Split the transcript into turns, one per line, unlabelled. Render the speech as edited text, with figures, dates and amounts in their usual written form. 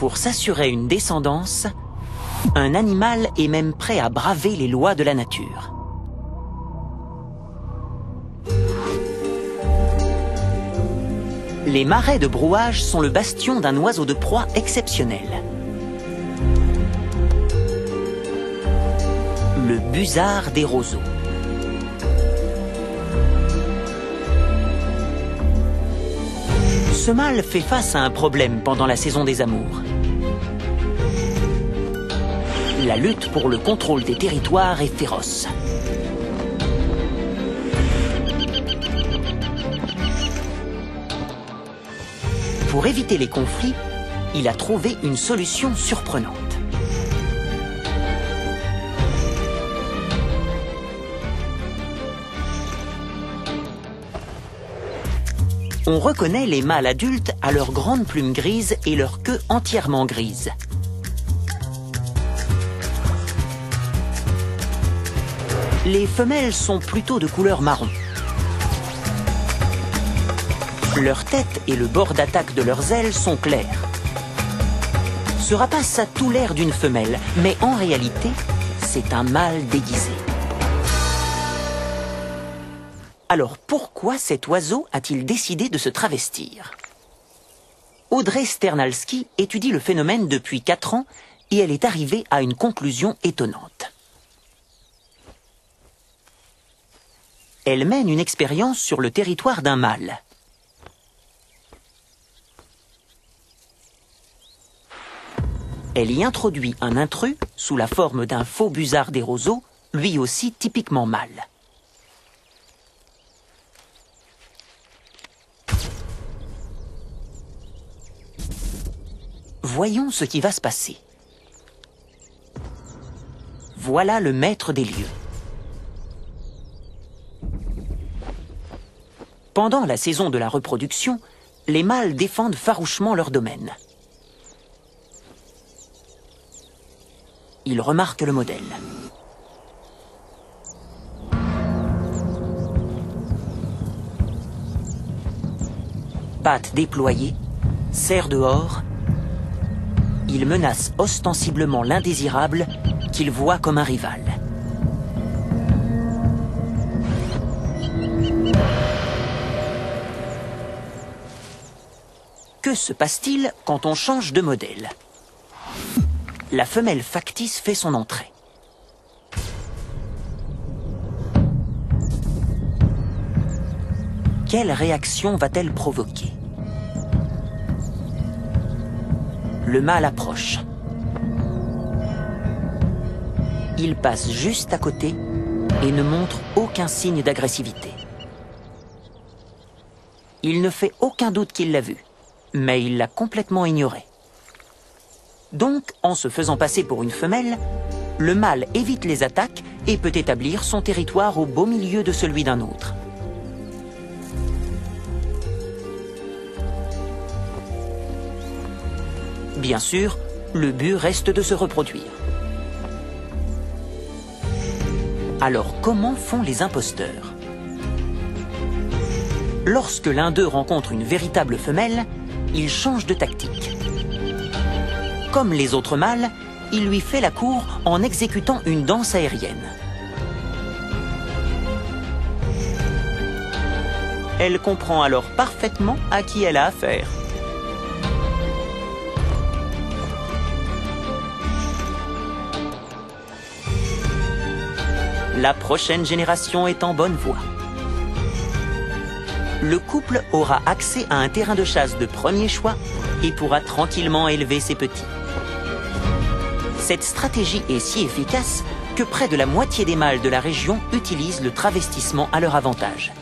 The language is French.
Pour s'assurer une descendance, un animal est même prêt à braver les lois de la nature. Les marais de brouage sont le bastion d'un oiseau de proie exceptionnel. Le busard des roseaux. Ce mâle fait face à un problème pendant la saison des amours. La lutte pour le contrôle des territoires est féroce. Pour éviter les conflits, il a trouvé une solution surprenante. On reconnaît les mâles adultes à leurs grandes plumes grises et leur queue entièrement grise. Les femelles sont plutôt de couleur marron. Leur tête et le bord d'attaque de leurs ailes sont clairs. Ce rapace a tout l'air d'une femelle, mais en réalité, c'est un mâle déguisé. Alors pourquoi cet oiseau a-t-il décidé de se travestir? Audrey Sternalski étudie le phénomène depuis 4 ans et elle est arrivée à une conclusion étonnante. Elle mène une expérience sur le territoire d'un mâle. Elle y introduit un intrus sous la forme d'un faux busard des roseaux, lui aussi typiquement mâle. Voyons ce qui va se passer. Voilà le maître des lieux. Pendant la saison de la reproduction, les mâles défendent farouchement leur domaine. Il remarque le modèle. Pattes déployées, serre dehors, il menace ostensiblement l'indésirable qu'il voit comme un rival. Que se passe-t-il quand on change de modèle? La femelle factice fait son entrée. Quelle réaction va-t-elle provoquer? Le mâle approche. Il passe juste à côté et ne montre aucun signe d'agressivité. Il ne fait aucun doute qu'il l'a vu, mais il l'a complètement ignoré. Donc, en se faisant passer pour une femelle, le mâle évite les attaques et peut établir son territoire au beau milieu de celui d'un autre. Bien sûr, le but reste de se reproduire. Alors, comment font les imposteurs? Lorsque l'un d'eux rencontre une véritable femelle, il change de tactique. Comme les autres mâles, il lui fait la cour en exécutant une danse aérienne. Elle comprend alors parfaitement à qui elle a affaire. La prochaine génération est en bonne voie. Le couple aura accès à un terrain de chasse de premier choix et pourra tranquillement élever ses petits. Cette stratégie est si efficace que près de la moitié des mâles de la région utilisent le travestissement à leur avantage.